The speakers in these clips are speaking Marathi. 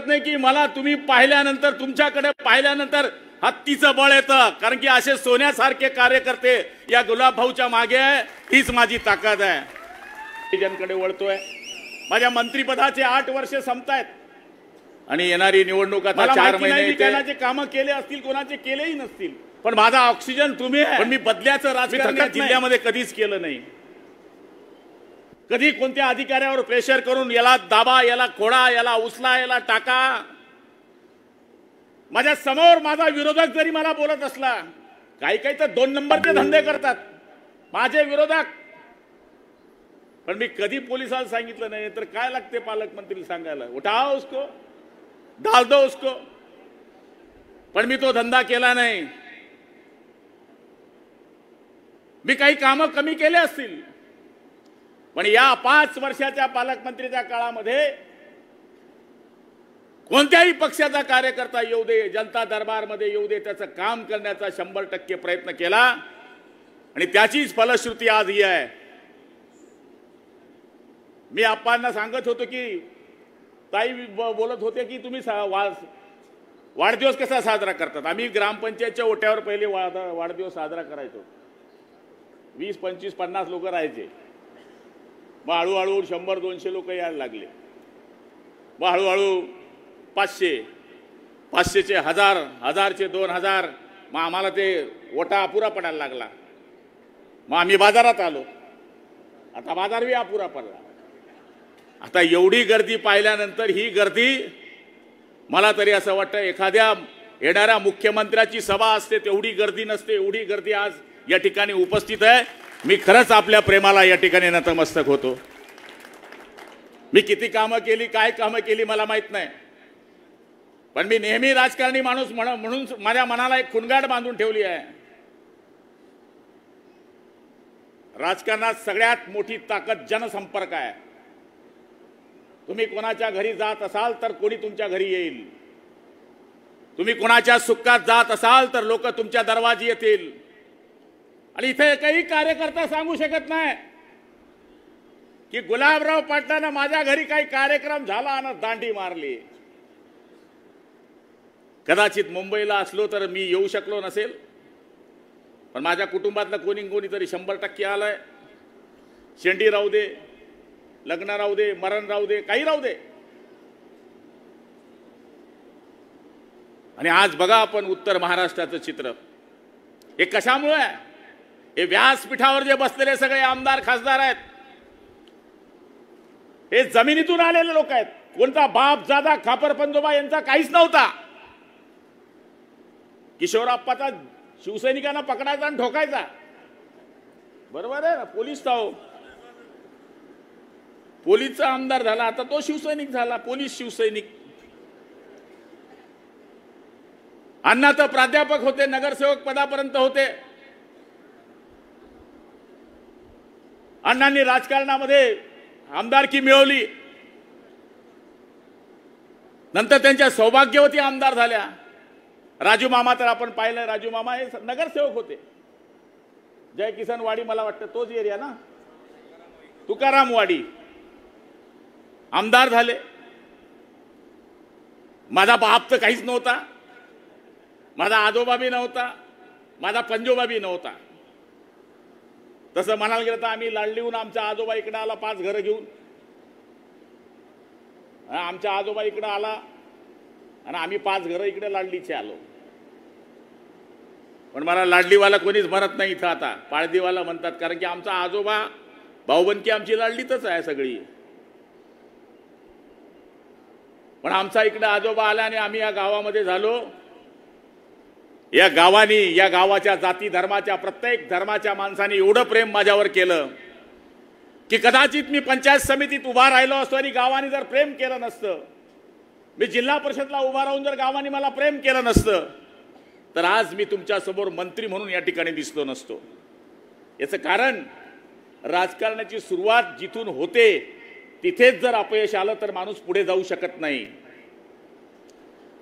नाही की मला तुम्ही पाहिल्यानंतर तुमच्याकडे पाहिल्यानंतर हत्तीचं बळ येतं, कारण की असे सोन्यासारखे कार्यकर्ते या गुलाबभाऊच्या मागे आहे. हीच माझी ताकद आहे. जनकडे वळतोय. माझ्या मंत्रिपदाचे 8 वर्ष संपतायत आणि येणारी निवडणूक आता 4 महिने. कोणाचे कामं केले असतील, कोणाचे केलेही नसतील, पण माझा ऑक्सिजन तुम्ही आहे. पण मी बदल्याचं राजकारण या जिल्ह्यामध्ये कधीच केलं नाही. कधी कोणत्या अधिकाऱ्यावर प्रेशर करून याला दाबा, याला खोडा, याला उचला, याला टाका. माझ्या समोर माझा विरोधक जरी मला बोलत असला, काही काही तर 2 नंबरचे धंदे करतात माझे विरोधक, पण मी कधी पोलिसाला सांगितलं नाही. तर काय लागते पालकमंत्री सांगायला, उठाओ उसको, डाल दो उसको. पण मी तो धंदा केला नाही. मी काही कामं कमी केले असतील, पण या 5 वर्षाच्या पालकमंत्रीच्या काळामध्ये कोणत्याही पक्षाचा कार्यकर्ता येऊ दे, जनता दरबारमध्ये येऊ दे, त्याचं काम करण्याचा 100% प्रयत्न केला आणि त्याचीच फलश्रुती आज ही आहे. मी आप्पांना सांगत होतो की ताई बोलत होते की तुम्ही वाढदिवस कसा साजरा करतात. आम्ही ग्रामपंचायतच्या ओट्यावर पहिले वाढदिवस साजरा करायचो. 20, 25, 50 लोक राहायचे. मग हळूहळू 100, 200 लोक यायला लागले. मग हळूहळू 500, 500चे 1000, 1000चे 2000. मग आम्हाला ते ओटा अपुरा पडायला लागला. मग आम्ही बाजारात आलो. आता बाजार बी अपुरा पडला. आता एवढी गर्दी पाहिल्यानंतर ही गर्दी, मला तरी असं वाटतं एखाद्या येणाऱ्या मुख्यमंत्र्याची सभा असते तेवढी गर्दी नसते, एवढी गर्दी आज या ठिकाणी उपस्थित आहे. मी खरंच आपल्या प्रेमाला या ठिकाणी नतमस्तक होतो. मी किती कामं केली, काय कामं केली मला माहित नाही, पण मी नेहमी राजकारणी माणूस म्हणून माझ्या मनाला एक खुणगाठ बांधून ठेवली आहे. राजकारणात सगळ्यात मोठी ताकद जनसंपर्क आहे. तुम्ही कोणाच्या घरी जात असाल तर कोणी तुमच्या घरी येईल. तुम्ही कोणाच्या सुखात जात असाल तर लोक तुमच्या दरवाजी येतील. आणि इथे काही कार्यकर्ता सांगू शकत नाही की गुलाबराव पाटलांना माझ्या घरी काही कार्यक्रम झाला आणि दांडी मारली. कदाचित मुंबईला असलो तर मी येऊ शकलो नसेल, पण माझ्या कुटुंबातलं कोणीतरी 100% आलंय. शेंडी राहू दे, लग्न राहू दे, मरण राहू दे, काही राहू दे. आणि आज बघा आपण उत्तर महाराष्ट्राचं चित्र हे कशामुळे आहे. हे व्यासपीठावर जे बसलेले सगळे आमदार खासदार आहेत, हे जमिनीतून आलेले लोक आहेत. कोणता बाप जादा खापर पंजोबा यांचा काहीच नव्हता. किशोरप्पाचा शिवसैनिकांना पकडायचा आणि ठोकायचा, बरोबर आहे ना. पोलीस तो पोलीसचा आमदार झाला, आता तो शिवसैनिक झाला, पोलीस शिवसैनिक. अण्णा तर प्राध्यापक होते, नगरसेवक पदापर्यंत होते. अण्णांनी राजकारणामध्ये आमदारकी मिळवली, नंतर त्यांच्या सौभाग्यवती आमदार झाल्या. राजू मामा तर आपण पाहिलं, राजू मामा हे नगरसेवक होते. जय किसन वाडी, मला वाटतं तोच एरिया ना, तुकाराम वाडी. आमदार झाले. माझा बाप तर काहीच नव्हता, माझा आजोबा बी नव्हता, माझा पंजोबा बी नव्हता. तसं म्हणायला गेलं तर आम्ही लाडलीहून आमचा आजोबा इकडे आला 5 घरं घेऊन. आमचा आजोबा इकडे आला आणि आम्ही 5 घरं इकडे लाडलीचे आलो. पण मला लाडलीवाला कोणीच म्हणत नाही इथं, आता पाळदीवाला म्हणतात, कारण की आमचा आजोबा भाऊबंदकी आमची लाडलीतच आहे सगळी. पण आमचा इकडे आजोबा आला आणि आम्ही या गावामध्ये झालो. या गावानी, या गावाच्या जाती धर्माच्या, प्रत्येक धर्माच्या माणसाने एवढं प्रेम माझ्यावर केलं की कदाचित मी पंचायत समितीत उभा राहिलो असतो आणि गावाने जर प्रेम केलं नसतं, मी जिल्हा परिषदला उभा राहून जर गावाने मला प्रेम केलं नसतं, तर आज मी तुमच्या समोर मंत्री म्हणून या ठिकाणी दिसलो नसतो. याचं कारण राजकारणाची सुरुवात जिथून होते तिथेच जर अपयश आलं तर माणूस पुढे जाऊ शकत नाही.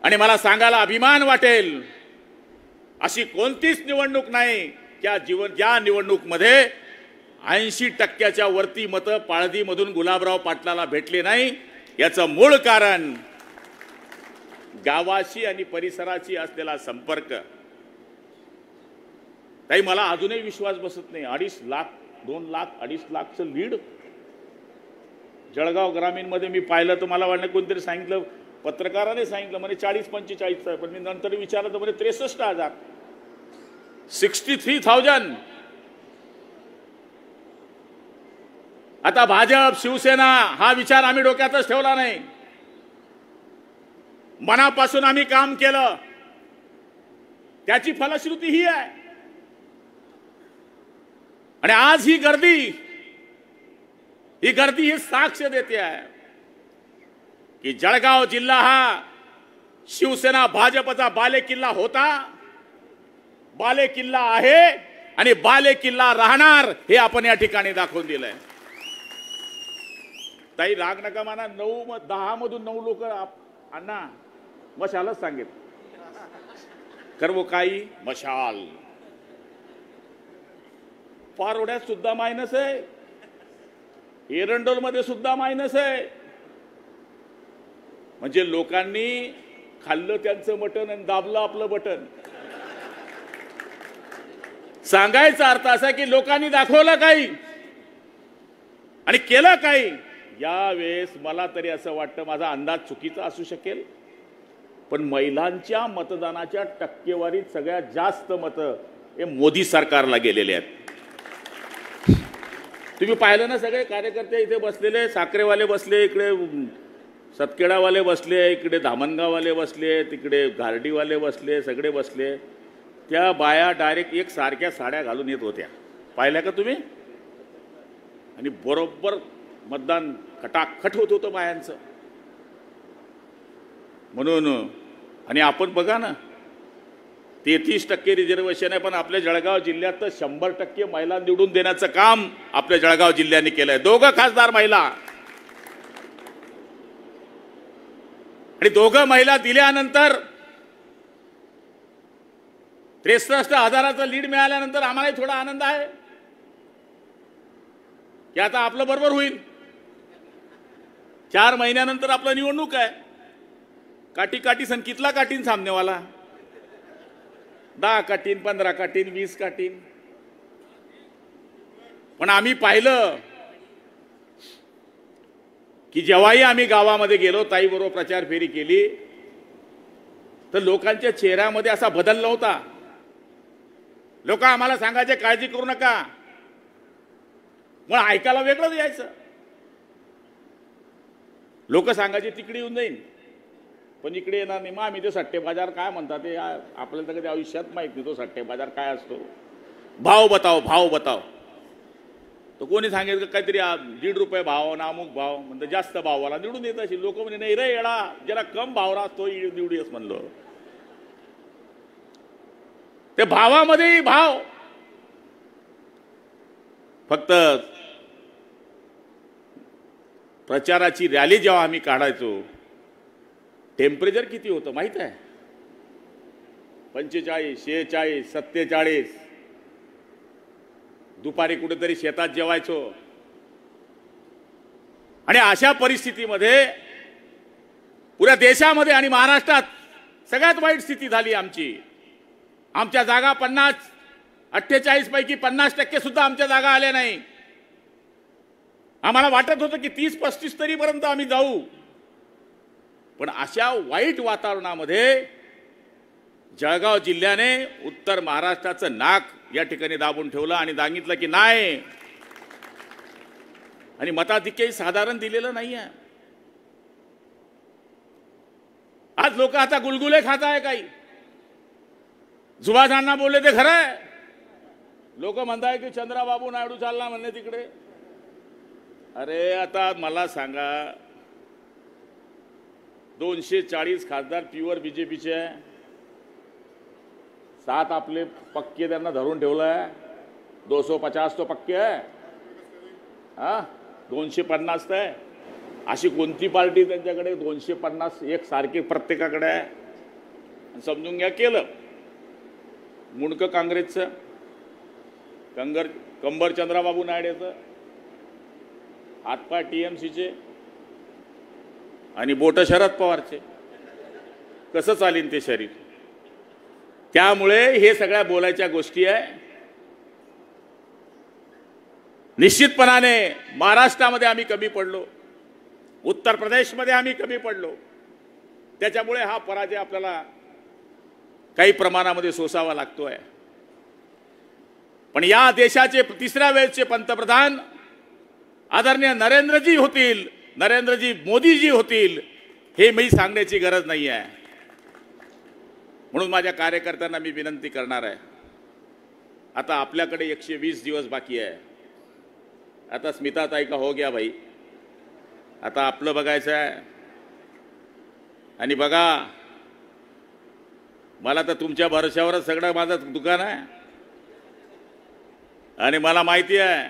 आणि मला सांगायला अभिमान वाटेल, अशी कोणतीच निवडणूक नाही ज्या निवडणूकमध्ये 80% वरती मतं पाळदीमधून गुलाबराव पाटलाला भेटले नाही. याचं मूळ कारण गावाशी आणि परिसराशी असलेला संपर्क, ताई मला अजूनही विश्वास बसत नाही. 2.5 लाख 2 लाख 2.5 लाखचं लीड जळगाव ग्रामीण मध्ये मी पाहिलं तर मला वाटलं कोणतरी सांगितलं, पत्रकाराने सांगितलं म्हणे 40-45 आहे, पण मी नंतर विचारलं तर म्हणे 63,000, 63,000. आता भाजप शिवसेना हा विचार आम्ही डोक्यातच ठेवला नाही. मनापासून आम्ही काम केलं, त्याची फलश्रुती ही आहे. आणि आज ही गर्दी ही साक्ष देते आहे की जळगाव जिल्हा हा शिवसेना भाजपचा बालेकिल्ला होता, बालेकिल्ला आहे आणि बालेकिल्ला राहणार, हे आपण या ठिकाणी दाखवून दिलंय. ताई राग नका माना, 10 मधून 9 लोक अण्णा मशालच सांगेल. कर्व काही मशाल पारोड्यात सुद्धा मायनस आहे, एरंडोल मध्ये सुद्धा मायनस आहे. म्हणजे लोकांनी खाल्लं त्यांचं मटण आणि दाबलं आपलं बटन. सांगायचा अर्थ असा की लोकांनी दाखवलं काही आणि केलं काही. यावेळेस मला तरी असं वाटतं, माझा अंदाज चुकीचा असू शकेल, पण महिलांच्या मतदानाच्या टक्केवारीत सगळ्यात जास्त मतं हे मोदी सरकारला गेलेले आहेत. तुम्ही पाहिलं ना, सगळे कार्यकर्ते इथे बसलेले, साखरेवाले बसले, इकडे सतखेडावाले बसले, इकडे धामणगाववाले बसले, तिकडे घारडीवाले बसले, सगळे बसले. त्या बाया डायरेक्ट एक सारख्या साड्या घालून येत होत्या, पाहिल्या का तुम्ही? आणि बरोबर मतदान खटाखट होत होतं बायांचं. म्हणून आणि आपण बघा ना, 33% रिझर्वेशन आहे, पण आपल्या जळगाव जिल्ह्यात तर 100% महिला निवडून देण्याचं काम आपल्या जळगाव जिल्ह्याने केलंय. 2 खासदार महिला, आणि 2 महिला दिल्यानंतर 63,000चा लीड मिळाल्यानंतर आम्हाला थोडा आनंद आहे की आता आपलं बरोबर होईल. 4 महिन्यानंतर आपलं निवडणूक आहे. काठी काठी सण कितला काटीन सामनेवाला, 10 काटीन, 15 काटीन, 20 काटीन. पण आम्ही पाहिलं की जेव्हाही आम्ही गावामध्ये गेलो, ताई बरोबर प्रचार फेरी केली, तर लोकांच्या चेहऱ्यामध्ये असा बदल नव्हता. लोक आम्हाला सांगायचे काळजी करू नका, मग ऐकायला वेगळंच यायचं. लोक सांगायचे तिकडे येऊन जाईन, पण इकडे येणार नाही. मग आम्ही ते सट्टे बाजार काय म्हणतात ते आपल्याला तर कधी आयुष्यात माहित नाही, तो सट्टे बाजार काय असतो. भाव बताव, भाव बताव. तो कोणी सांगेल काहीतरी 1.5 रुपये भाव ना अमुक भाव, म्हणजे जास्त भावाला निवडून येत असेल. लोक म्हणे नाही रे येडा, जरा कम भाव राहतो निवडूस म्हणलो. ते भावामध्येही भाव, फक्त प्रचाराची रॅली जेव्हा आम्ही काढायचो, टेम्परेचर किती होतं माहित आहे? 45, 46, 47. दुपारी कुठेतरी शेतात जेवायचो. आणि अशा परिस्थितीमध्ये पुऱ्या देशामध्ये आणि महाराष्ट्रात सगळ्यात वाईट स्थिती झाली आमची. आमच्या जागा 48 पैकी 50% सुद्धा आमच्या जागा आल्या नाही. आम्हाला वाटत होतं की 30-35 तरी पर्यंत आम्ही जाऊ. पण अशा वाईट वातावरणामध्ये जळगाव जिल्ह्याने उत्तर महाराष्ट्राचं नाक या ठिकाणी दाबून ठेवलं आणि सांगितलं की नाही. आणि मताधिक्यही साधारण दिलेलं नाहीये. आज लोक आता गुलगुले खात आहे. काही सुभाषांना बोलले ते खरं आहे. लोक म्हणताय की चंद्राबाबू नायडू चालला म्हणणे तिकडे. अरे आता मला सांगा, 240 खासदार प्युअर बीजेपीचे आहे, 7 आपले पक्के त्यांना धरून ठेवलंय. 250 तो पक्के आहे, हा 250 आहे. अशी कोणती पार्टी त्यांच्याकडे 250 एक सारखे प्रत्येकाकडे आहे? समजून घ्या केलं. मुंडकं काँग्रेसचं, कंबर चंद्राबाबू नायडूचं, हातपाय TMCचे आणि बोट शरद पवारचे. कसं चालेल ते शरीर? त्यामुळे हे सगळ्या बोलायच्या गोष्टी आहे. निश्चितपणाने महाराष्ट्रामध्ये आम्ही कमी पडलो, उत्तर प्रदेशमध्ये आम्ही कमी पडलो. त्याच्यामुळे हा पराजय आपल्याला काही प्रमाणामध्ये सोसावा लागतोय. पण या देशाचे तिसऱ्या वेळचे पंतप्रधान आदरणीय नरेंद्रजी होतील, नरेंद्रजी मोदीजी होतील, हे मी सांगण्याची गरज नाही आहे. म्हणून माझ्या कार्यकर्त्यांना मी विनंती करणार आहे, आता आपल्याकडे 120 दिवस बाकी आहे. आता स्मिताताई का हो गया भाई, आता आपलं बघायचं आहे. आणि बघा, मला तर तुमच्या भरोश्यावरच सगळं माझं दुकान आहे. आणि मला माहिती आहे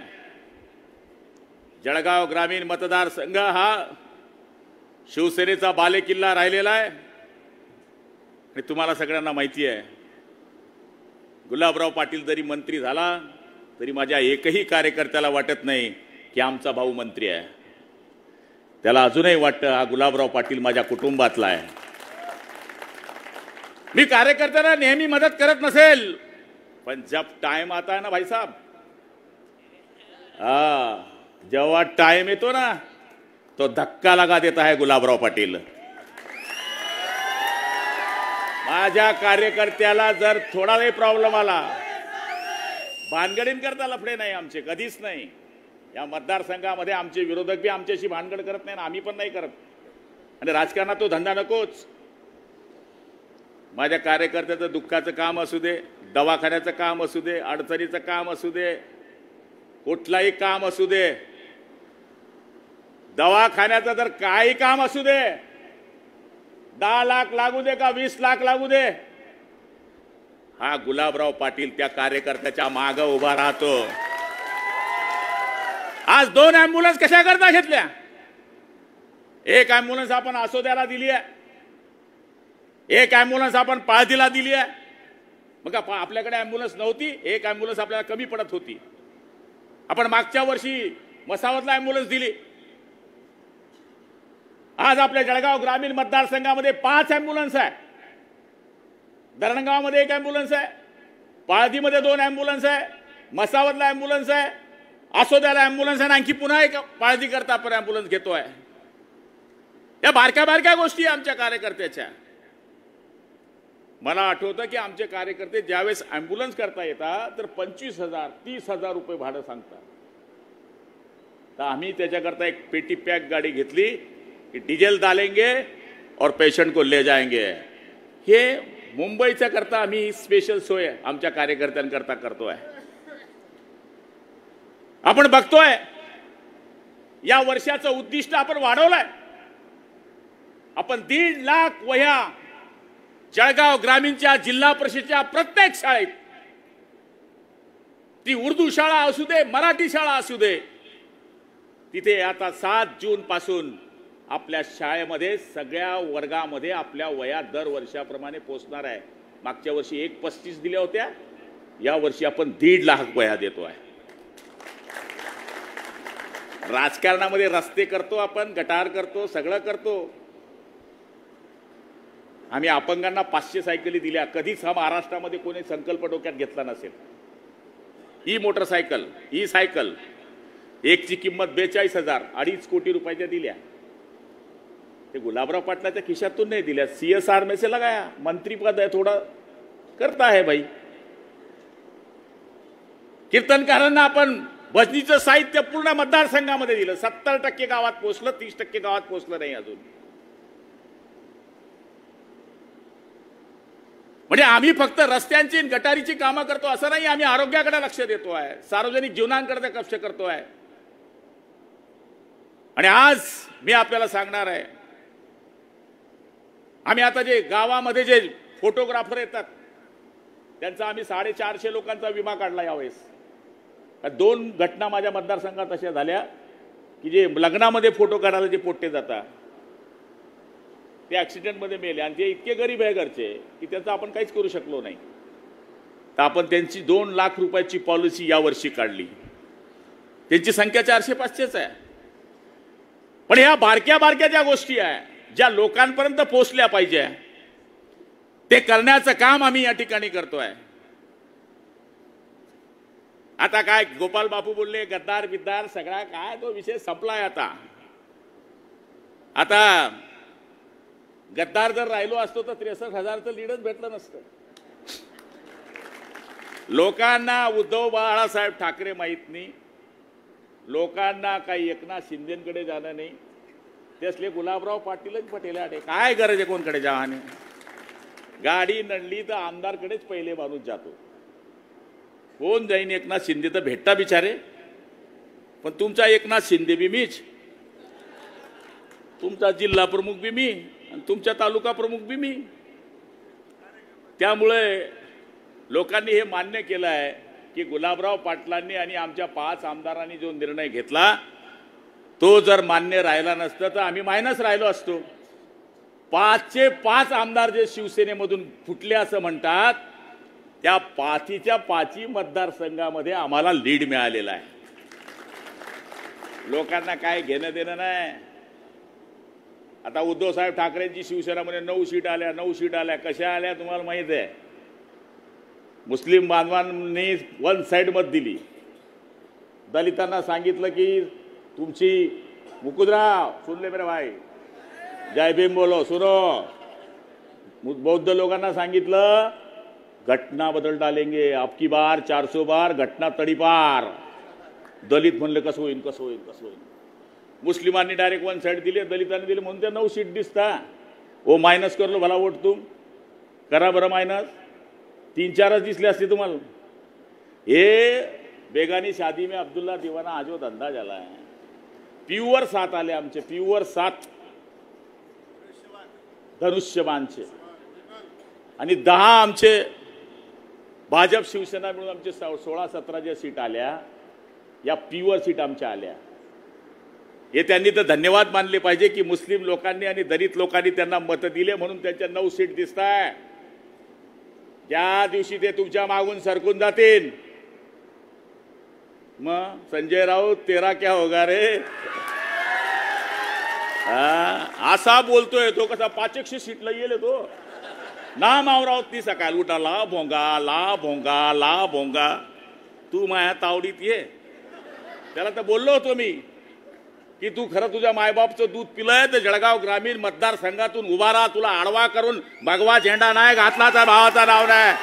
जळगाव ग्रामीण मतदारसंघ हा शिवसेनेचा बालेकिल्ला राहिलेला आहे. आणि तुम्हाला सगळ्यांना माहिती आहे, गुलाबराव पाटील जरी मंत्री झाला तरी माझ्या एकही कार्यकर्त्याला वाटत नाही की आमचा भाऊ मंत्री आहे. त्याला अजूनही वाटतं हा गुलाबराव पाटील माझ्या कुटुंबातला आहे. मी कार्यकर्त्यांना नेहमी मदत करत नसेल, पण जब टाइम आता है ना भाई साहब, जेव्हा टाइम येतो ना तो धक्का लगा देता है गुलाबराव पाटील. माझ्या कार्यकर्त्याला जर थोडाही प्रॉब्लेम आला, भानगडीन करता लफडे नाही आमचे, कधीच नाही. या मतदारसंघामध्ये आमचे विरोधक बी आमच्याशी भानगड करत नाही, आम्ही पण नाही करत. आणि राजकारणात तो धंदा नकोच. माझ्या कार्यकर्त्याचं दुःखाचं काम असू दे, दवाखान्याचं काम असू दे, अडचणीचं काम असू दे, कुठलाही काम असू दे, दवाखान्याचं जर काही काम असू दे, 10 लाख लागू दे का 20 लाख लागू दे, हा गुलाबराव पाटील त्या कार्यकर्त्याच्या मागे उभा राहतो. आज 2 ॲम्ब्युलन्स कशा करता घेतल्या? एक ॲम्ब्युलन्स आपण आसोद्याला दिली आहे, एक ॲम्ब्युलन्स आपण पाळधीला दिली आहे. मग आपल्याकडे ॲम्ब्युलन्स नव्हती, एक ॲम्ब्युलन्स आपल्याला कमी पडत होती. आपण मागच्या वर्षी मसावतला ॲम्ब्युलन्स दिली. आज आपल्या जळगाव ग्रामीण मतदारसंघामध्ये 5 ॲम्ब्युलन्स आहे. धरणगावमध्ये 1 ॲम्ब्युलन्स आहे, पाळधीमध्ये 2 ॲम्ब्युलन्स आहे, मसावतला ॲम्ब्युलन्स आहे, आसोद्याला ॲम्ब्युलन्स आहे, आणखी पुन्हा एक पाळधी करता आपण ॲम्ब्युलन्स घेतोय. या बारक्या बारक्या गोष्टी आमच्या कार्यकर्त्याच्या. मला आठवतं की आमचे कार्यकर्ते ज्यावेळेस ॲम्ब्युलन्स करता येतात तर 25,000 30,000 रुपये भाडं सांगतात. तर आम्ही त्याच्याकरता एक पेटी पॅक गाडी घेतली की डिझेल डालेंगे और पेशंट को ले जाएंगे. हे मुंबईच्या करता आम्ही स्पेशल सोय आमच्या कार्यकर्त्यांकरता करतोय. आपण बघतोय या वर्षाचं उद्दिष्ट आपण वाढवलंय. आपण 1.5 लाख वह्या जळगाव ग्रामीणच्या जिल्हा परिषदेच्या प्रत्येक शाळेत, ती उर्दू शाळा असू दे, मराठी शाळा असू दे, तिथे आता 7 जून पासून आपल्या शाळेमध्ये सगळ्या वर्गामध्ये आपल्या वया दर वर्षाप्रमाणे पोहोचणार आहे. मागच्या वर्षी 1.35 दिल्या होत्या, या वर्षी आपण 1.5 लाख वया देतोय. राजकारणामध्ये रस्ते करतो, आपण गटार करतो, सगळं करतो. आम्ही अपंगांना 500 सायकली दिल्या. कधीच हा महाराष्ट्रामध्ये कोणी संकल्प डोक्यात घेतला नसेल. ही मोटरसायकल, ही सायकल एकची किंमत 42,000, 2.5 कोटी रुपयाच्या दिल्या. ते गुलाबराव पाटलाच्या खिशातून नाही दिल्या, CSR में से लगाया. मंत्री पद है, थोड़ा करता है भाई. कीर्तनकारांना आपण भजनीचं साहित्य पूर्ण मतदारसंघामध्ये दिलं. 70% गावात पोहोचलं, 30% गावात पोहोचलं नाही अजून. म्हणजे आम्ही फक्त रस्त्यांची गटारीची कामं करतो असं नाही, आम्ही आरोग्याकडे लक्ष देतोय, सार्वजनिक जीवनाकडे लक्ष करतोय. आणि आज मी आपल्याला सांगणार आहे, आम्ही आता जे गावामध्ये जे फोटोग्राफर येतात त्यांचा आम्ही 450 लोकांचा विमा काढला यावेळेस. 2 घटना माझ्या मतदारसंघात अशा झाल्या की जे लग्नामध्ये फोटो काढायला जे पोट्टे जातात ते ॲक्सिडेंटमध्ये मेले. आणि ते इतके गरीब आहे घरचे की त्याचं आपण काहीच करू शकलो नाही. तर आपण त्यांची 2 लाख रुपयाची पॉलिसी यावर्षी काढली. त्यांची संख्या 400-500च आहे. पण ह्या बारक्या बारक्या ज्या गोष्टी आहे ज्या लोकांपर्यंत पोहोचल्या पाहिजे ते करण्याचं काम आम्ही या ठिकाणी करतोय। आता काय गोपाल बापू बोलले गद्दार बिद्दार सगळा काय तो विषय संपलाय। आता गद्दार जर राहिलो असतो तर 63,000चं लीडच भेटलं नसतं। लोकांना उद्धव बाळासाहेब ठाकरे माहित नाही, लोकांना काही एकनाथ शिंदेकडे जाणं नाही, त्यासले गुलाबराव पाटीलच पटेल आटे काय गरज आहे कोणकडे जावाने। गाडी नडली तर आमदारकडेच पहिले माणूस जातो। कोण जाईन एकनाथ शिंदे तर भेटता बिचारे, पण तुमचा एकनाथ शिंदे बी मीच, तुमचा जिल्हा प्रमुख बी मी आणि तुमचा तालुका प्रमुख बी मी। त्यामुळे लोकांनी हे मान्य केलं आहे की गुलाबराव पाटलांनी आणि आमच्या 5 आमदारांनी जो निर्णय घेतला तो जर मान्य राहिला नसता तर आम्ही मायनस राहिलो असतो। 5चे 5 आमदार जे शिवसेनेमधून फुटले असं म्हणतात, त्या 5च्या 5 मतदारसंघामध्ये आम्हाला लीड मिळालेला आहे। लोकांना काय घेणं देणं नाही। आता उद्धव साहेब ठाकरेंची शिवसेनेमध्ये 9 सीट आल्या, 9 सीट आल्या, कशा आल्या तुम्हाला माहित आहे। मुस्लिम बांधवांनी वन साइड मत दिली, दलितांना सांगितलं की तुमची मुकुदराव सुन ले मेरे भाई, जय भीम बोलो सुनो। बौद्ध लोकांना सांगितलं घटना बदल डालेंगे, आपकी बार 400 बार घटना तडीपार। दलित म्हणले कसं होईल कसं होईल कसं होईल। मुस्लिमांनी डायरेक्ट वन साइड दिली, दलितांनी दिली म्हणून त्या 9 सीट दिसता। वो मायनस कर लो भला वोट तुम, करा बरं मायनस, 3-4च दिसले असते तुम्हाला। हे बेगानी शादी में अब्दुल्ला दीवाना आज वो धंदा झाला है। प्युअर 7 आले आमचे, प्युअर 7 धनुष्यबाणचे आणि 10 आमचे भाजप शिवसेना मिळून आमचे 16-17 ज्या सीट आल्या या प्युअर सीट आमच्या आल्या। हे त्यांनी तर धन्यवाद मानले पाहिजे की मुस्लिम लोकांनी आणि दलित लोकांनी त्यांना मत दिले म्हणून त्यांच्या 9 सीट दिसताय। ज्या दिवशी ते तुमच्या मागून सरकून जातील मग संजय राऊत तेरा क्या होगा रे। असा बोलतोय तो, कसा 500 सीटला येईल तो नाम आवरावत ती सकाळ उठा ला भोंगा ला भोंगा ला भोंगा। तू माया तावडीत ये, त्याला तर बोललो होतो मी की तू खरं तुझ्या मायबापचं दूध पिलंय तर जळगाव ग्रामीण मतदारसंघातून उभा राहा, तुला आडवा करून भगवा झेंडा नाही घातला तर भावाचा नाव नाही।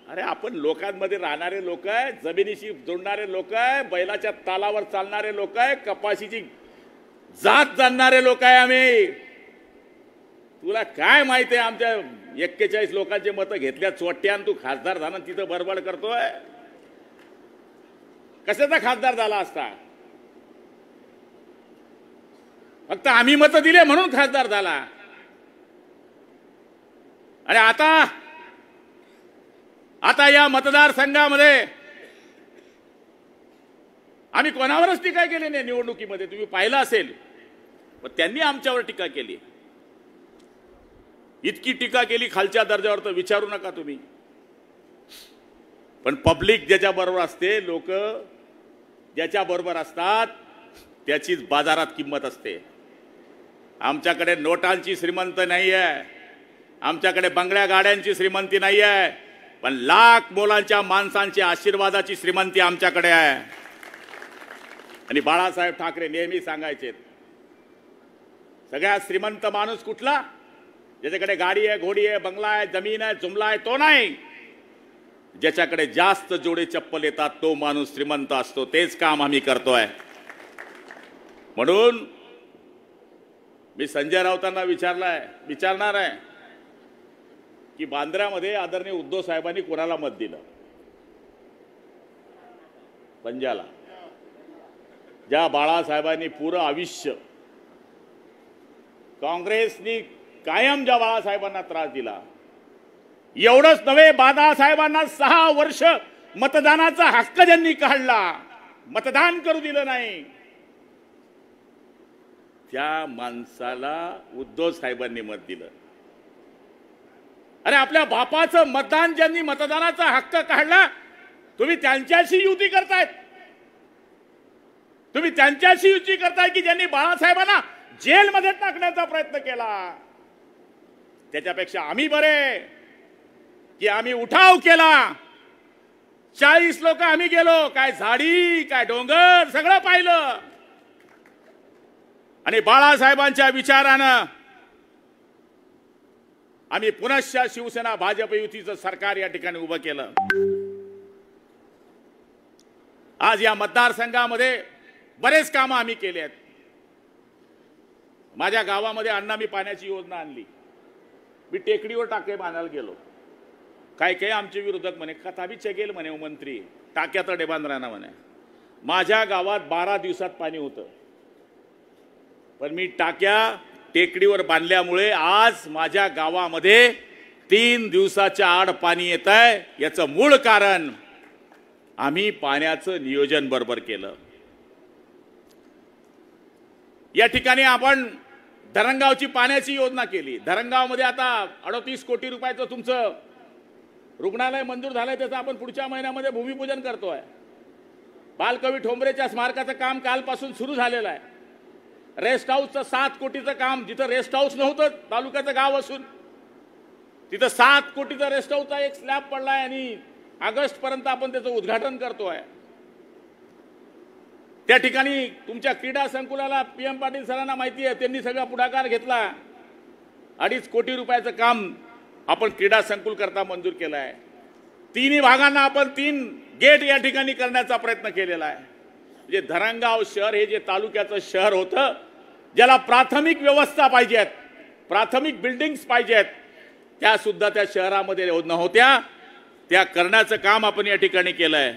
अरे आपण लोकांमध्ये राहणारे लोक आहे, जमिनीशी जोडणारे लोक आहे, बैलाच्या तालावर चालणारे लोक आहे, कपाशीची जात जाणणारे लोक आहे आम्ही। तुला काय माहिती आहे आमच्या 41 लोकांचे मतं घेतल्या चोट्यान तू खासदार झाला तिथं बडबड करतोय। कशाचा खासदार झाला असता? फक्त आम्ही मतं दिले म्हणून खासदार झाला। आणि आता या मतदारसंघामध्ये आम्ही कोणावरच टीका केली नाही। निवडणुकीमध्ये तुम्ही पाहिलं असेल, पण त्यांनी आमच्यावर टीका केली। इतकी टीका केली खालच्या दर्जावर तर विचारू नका तुम्ही। पण पब्लिक ज्याच्या बरोबर असते, लोक ज्याच्या बरोबर असतात त्याचीच बाजारात किंमत असते। आमच्याकडे नोटांची श्रीमंत नाही आहे, आमच्याकडे बंगल्या गाड्यांची श्रीमंती नाही आहे, पण लाख मोलांच्या माणसांच्या आशीर्वादाची श्रीमंती आमच्याकडे आहे। आणि बाळासाहेब ठाकरे नेहमी सांगायचे सगळ्यात श्रीमंत माणूस कुठला? ज्याच्याकडे गाडी आहे, घोडी आहे, बंगला आहे, जमीन आहे, जुमला आहे तो नाही, ज्याच्याकडे जास्त जोडे चप्पल येतात तो माणूस श्रीमंत असतो। तेच काम आम्ही करतोय। म्हणून मी संजय राऊतांना विचारणार आहे की बांद्र्यामध्ये आदरणीय उद्धव साहेबांनी कोणाला मत दिलं? पंजाला, ज्या बाळासाहेबांनी पुरं आयुष्य काँग्रेसनी कायम ज्या बाळासाहेबांना त्रास दिला, एवढंच नव्हे बाळासाहेबांना 6 वर्ष मतदानाचा हक्क ज्यांनी काढला, मतदान करू दिलं नाही, त्या माणसाला उद्धव साहेबांनी मत दिलं। अरे आपल्या बापाचं मतदान ज्यांनी मतदानाचा हक्क काढला, तुम्ही त्यांच्याशी युती करतायत, तुम्ही त्यांच्याशी युती करताय की ज्यांनी बाळासाहेबांना जेलमध्ये टाकण्याचा प्रयत्न केला। त्याच्यापेक्षा आम्ही बरे की आम्ही उठाव केला, 40 लोक आम्ही गेलो, काय झाडी काय डोंगर सगळं पाहिलं आणि बाळासाहेबांच्या विचारानं आम्ही पुनश्च शिवसेना भाजप युतीचं सरकार या ठिकाणी उभं केलं। आज या मतदारसंघामध्ये बरेच कामं आम्ही केले आहेत। माझ्या गावामध्ये अण्णा मी पाण्याची योजना आणली, मी टेकडीवर टाके बांधायला गेलो, काय काय आमचे विरोधक म्हणे कथाबी चेगेल म्हणे मंत्री टाक्या तडे बांधराना म्हणे। माझ्या गावात 12 दिवसात पाणी होतं, पण मी टाक्या टेकडीवर बांधल्यामुळे आज माझ्या गावामध्ये 3 दिवसाच्या आड पाणी येत आहे। याचं मूळ कारण आम्ही पाण्याचं नियोजन बरोबर केलं। या ठिकाणी आपण धरणगावची पाण्याची योजना केली। धरणगावमध्ये आता 38 कोटी रुपयाचं तुमचं रुग्णालय मंजूर झालंय, त्याचं आपण पुढच्या महिन्यामध्ये भूमिपूजन करतोय। बालकवी ठोंबरेच्या स्मारकाचं काम कालपासून सुरू झालेलं आहे। रेस्ट हाऊसचं 7 कोटीचं काम, जिथं रेस्ट हाऊस नव्हतं, तालुक्याचं गाव असून तिथं 7 कोटीचा रेस्ट हाऊसचा एक स्लॅब पडलाय आणि ऑगस्ट पर्यंत आपण त्याचं उद्घाटन करतोय। त्या ठिकाणी तुमच्या क्रीडा संकुलाला PM पाटील सरांना माहिती आहे, त्यांनी सगळा पुढाकार घेतला। 2.5 कोटी रुपयाचं काम आपण क्रीडा संकुल करता मंजूर केलं आहे। 3 भागांना आपण 3 गेट या ठिकाणी करण्याचा प्रयत्न केलेला आहे। म्हणजे धरणगाव शहर हे जे तालुक्याचं शहर होतं, ज्याला प्राथमिक व्यवस्था पाहिजेत, प्राथमिक बिल्डिंग्स पाहिजेत, त्या सुद्धा त्या शहरामध्ये नव्हत्या, त्या करण्याचं काम आपण या ठिकाणी केलंय।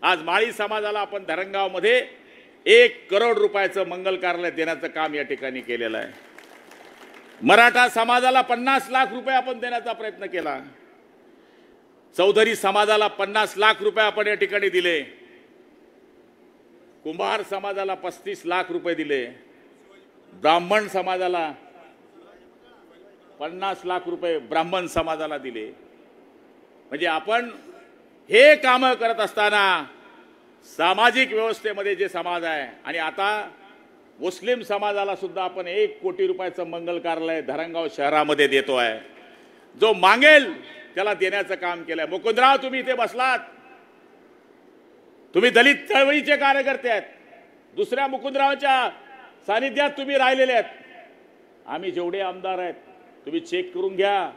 आज माळी समाजाला आपण धरणगावमध्ये 1 करोड रुपयाचं मंगल कार्यालय देण्याचं काम या ठिकाणी केलेलं आहे। मराठा समाजाला 50 लाख रुपये आपण देण्याचा प्रयत्न केला। चौधरी समाजाला 50 लाख रुपये आपण या ठिकाणी दिले। कुंभार समाजाला 35 लाख रुपये दिले। ब्राह्मण समाजाला 50 लाख रुपये ब्राह्मण समाजाला दिले। म्हणजे आपण हे काम करत असताना सामाजिक व्यवस्थेमध्ये जे समाज आहे, आणि आता मुस्लिम समाजाला सुद्धा आपण 1 कोटी रुपयाचं मंगल कार्यालय धरणगाव शहरामध्ये देतोय। जो मागेल त्याला देण्याचं काम केलंय। मुकुंदराव, तुम्ही इथे बसलात, तुम्ही दलित चळवळीचे कार्यकर्ते आहेत, दुसऱ्या मुकुंदरावच्या सानिध्यात तुम्ही राहिलेले आहेत। आम्ही जेवढे आमदार आहेत तुम्ही चेक करून घ्या,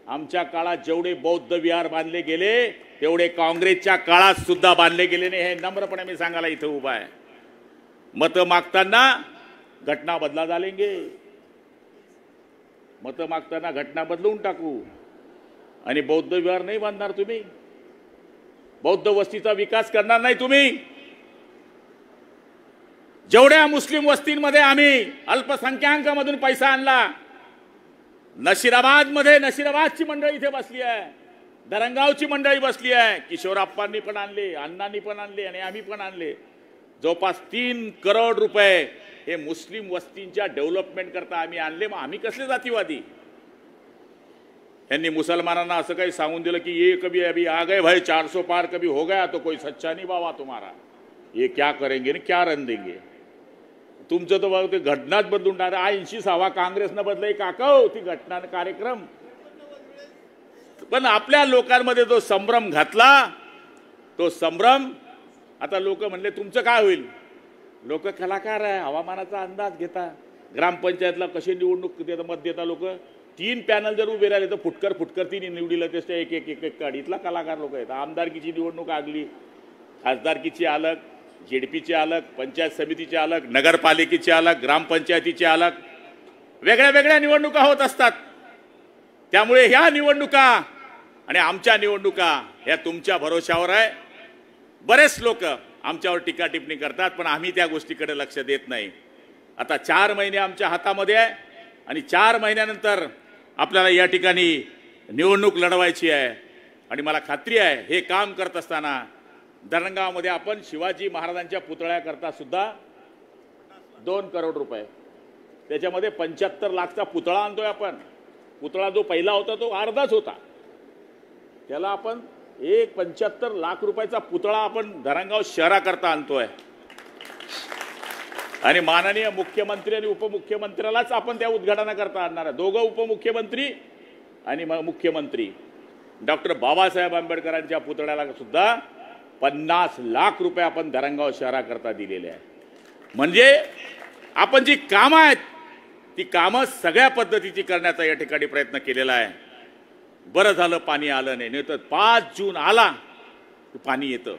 आमच्या काळात जेवढे बौद्ध विहार बांधले गेले तेवढे काँग्रेसच्या काळात सुद्धा बांधले गेले नाही। हे नम्रपणे मी सांगायला इथं उभा आहे। मत मागताना घटना बदला झालेंगे, मत मागताना घटना बदलून टाकू, आणि बौद्ध विहार नाही बांधणार तुम्ही, बौद्ध वस्तीचा विकास करणार नाही तुम्ही। जेवढ्या मुस्लिम वस्तींमध्ये आम्ही अल्पसंख्याकांमधून पैसा आणला, नशिराबादमध्ये नशिराबादची मंडळी इथे बसली आहे, धरणगावची मंडळी बसली आहे, किशोरप्पांनी पण आणले, अण्णांनी पण आणले आणि आम्ही पण आणले। जवळपास 3 करोड रुपये हे मुस्लिम वस्तींच्या डेव्हलपमेंट करता आम्ही आणले। मग आम्ही कसले जातीवादी? यांनी मुसलमानांना असं काही सांगून दिलं की ये कभी अभी आ गए भाई 400 पार कभी हो गया तो कोई सच्चा नहीं बाबा तुम्हारा, ये क्या करेंगे ना क्या रन देंगे। तुमचं तर ते घटनाच बदलून टाकलं। 86 काँग्रेसनं बदलय काका ती घटना कार्यक्रम, पण आपल्या लोकांमध्ये जो संभ्रम घातला, तो संभ्रम आता लोक म्हणले तुमचं काय होईल। लोक कलाकार आहे, हवामानाचा अंदाज घेता, ग्रामपंचायतला कशी निवडणूक मत देता लोक। 3 पॅनल जर उभे राहिले तर फुटकर फुटकर 3 निवडीला त्याच्या एक काढीतला कलाकार लोक आहेत। आमदारकीची निवडणूक आगली, खासदारकीची अलग, जेडपीचे अलग, पंचायत समितीचे अलग, नगरपालिकेचे अलग, ग्रामपंचायतीचे अलग, वेगळ्या वेगळ्या निवडणुका होत असतात। त्यामुळे ह्या निवडणुका आणि आमच्या निवडणुका ह्या तुमच्या भरोशावर आहे। बरेच लोक आमच्यावर टीका टिप्पणी करतात, पण आम्ही त्या गोष्टीकडे लक्ष देत नाही। आता 4 महिने आमच्या हातामध्ये आहे आणि 4 महिन्यानंतर आपल्याला या ठिकाणी निवडणूक लढवायची आहे। आणि मला खात्री आहे हे काम करत असताना धरणगावमध्ये आपण शिवाजी महाराजांच्या पुतळ्याकरता सुद्धा 2 करोड रुपये, त्याच्यामध्ये 75 लाखचा पुतळा आणतोय आपण। पुतळा जो पहिला होता तो अर्धाच होता, त्याला आपण 75 लाख रुपयाचा पुतळा आपण धरणगाव शहराकरता आणतोय। आणि माननीय मुख्यमंत्री आणि उपमुख्यमंत्र्यालाच आपण त्या उद्घाटनाकरता आणणार आहे. दोघं उपमुख्यमंत्री आणि मुख्यमंत्री. डॉक्टर बाबासाहेब आंबेडकरांच्या पुतळ्याला सुद्धा 50 लाख रुपये आपण धरणगाव शहराकरता दिलेले आहे. म्हणजे आपण जी कामं आहेत ती कामं सगळ्या पद्धतीची करण्याचा या ठिकाणी प्रयत्न केलेला आहे. बरं झालं पाणी आलं नाही, तर 5 जून आला की पाणी येतं.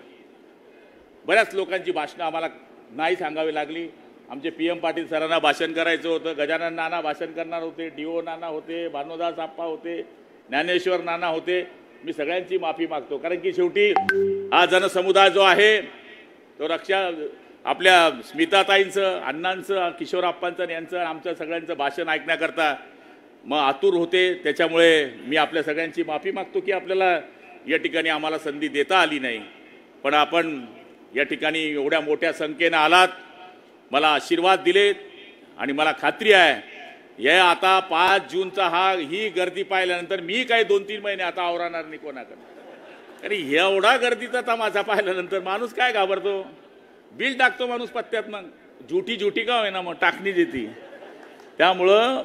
बऱ्याच लोकांची भाषणं आम्हाला नाही सांगावी लागली. आमचे PM पाटील सरांना भाषण करायचं होतं, गजानन नाना भाषण करणार होते, DO नाना होते, भानुदास आप्पा होते, ज्ञानेश्वर नाना होते. मी सगळ्यांची माफी मागतो, कारण की शेवटी हा जनसमुदाय जो आहे तो आपल्या स्मिताताईंचं, अण्णांचं, किशोरप्पांचं, यांचं, आमच्या सगळ्यांचं भाषण ऐकण्याकरता मग आतुर होते. त्याच्यामुळे मी आपल्या सगळ्यांची माफी मागतो की आपल्याला या ठिकाणी आम्हाला संधी देता आली नाही. पण आपण या ठिकाणी एवढ्या मोठ्या संख्येने आलात, मला आशीर्वाद दिलेत आणि मला खात्री आहे या आता 5 जूनचा ही गर्दी पाहिल्यानंतर मी काही 2-3 महिने आता आवरणार नाही कोणाकडे. अरे एवढा गर्दीचा तमाशा पाहिल्यानंतर माणूस काय घाबरतो, बिल टाकतो माणूस पत्त्यात. मग झुटी का होईना मग टाकणी देते. त्यामुळं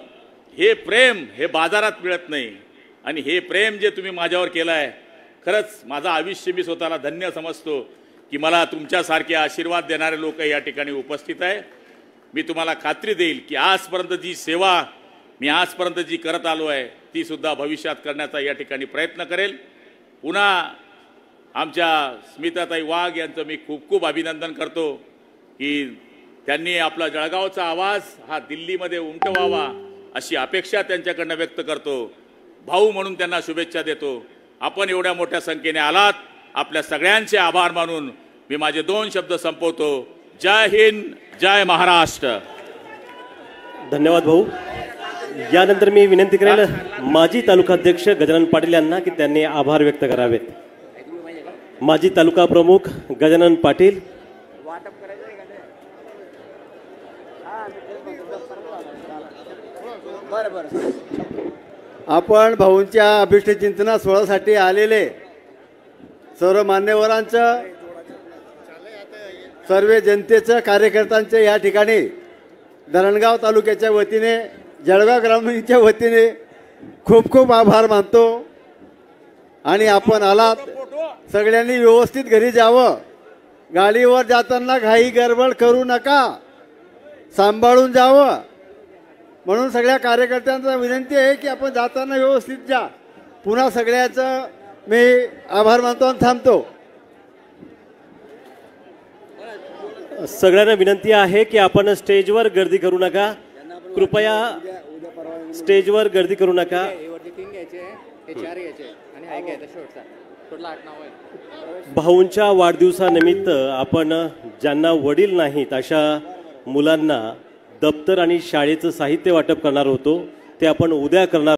हे प्रेम हे बाजारात मिळत नाही. आणि हे प्रेम जे तुम्ही माझ्यावर केलं आहे, खरंच माझं आयुष्य मी स्वतःला धन्य समजतो की मला तुमच्यासारखे आशीर्वाद देणारे लोक या ठिकाणी उपस्थित आहे. मी तुम्हाला खात्री देईल की आजपर्यंत जी सेवा मी आजपर्यंत जी करत आलो आहे ती सुद्धा भविष्यात करण्याचा या ठिकाणी प्रयत्न करेल. पुन्हा आमच्या स्मिताताई वाघ यांचं मी खूप खूप अभिनंदन करतो की त्यांनी आपला जळगावचा आवाज हा दिल्लीमध्ये उमटवावा अशी अपेक्षा त्यांच्याकडनं व्यक्त करतो. भाऊ म्हणून त्यांना शुभेच्छा देतो. आपण एवढ्या मोठ्या संख्येने आलात, आपल्या सगळ्यांचे आभार मानून मी माझे 2 शब्द संपवतो. जय हिंद, जय महाराष्ट्र. धन्यवाद भाऊ. यानंतर मी विनंती करेल माजी तालुकाध्यक्ष गजानन पाटील यांना की त्यांनी आभार व्यक्त करावेत. माजी तालुका प्रमुख गजानन पाटील. आपण भाऊंच्या अभिष्ट चिंतना सोहळ्यासाठी आलेले सर्व मान्यवरांचं, सर्व जनतेचं, कार्यकर्त्यांचं या ठिकाणी धरणगाव तालुक्याच्या वतीने, जळगाव ग्रामीणच्या वतीने खूप खूप आभार मानतो. आणि आपण आलात, सगळ्यांनी व्यवस्थित घरी जावं. गाडीवर जाताना घाई गडबड करू नका, सांभाळून जावं. म्हणून सगळ्या कार्यकर्त्यांचा विनंती आहे की आपण जाताना व्यवस्थित जा. पुन्हा सगळ्याचं मी आभार मानतो आणि थांबतो. सगळ्यांना विनंती आहे की आपण स्टेजवर गर्दी करू नका. कृपया स्टेजवर गर्दी करू नका. भाऊंच्या वाढदिवसानिमित्त आपण ज्यांना वडील नाहीत अशा मुलांना दप्तर आणि शाळेचं साहित्य वाटप करणार होतो, ते आपण उद्या करणार.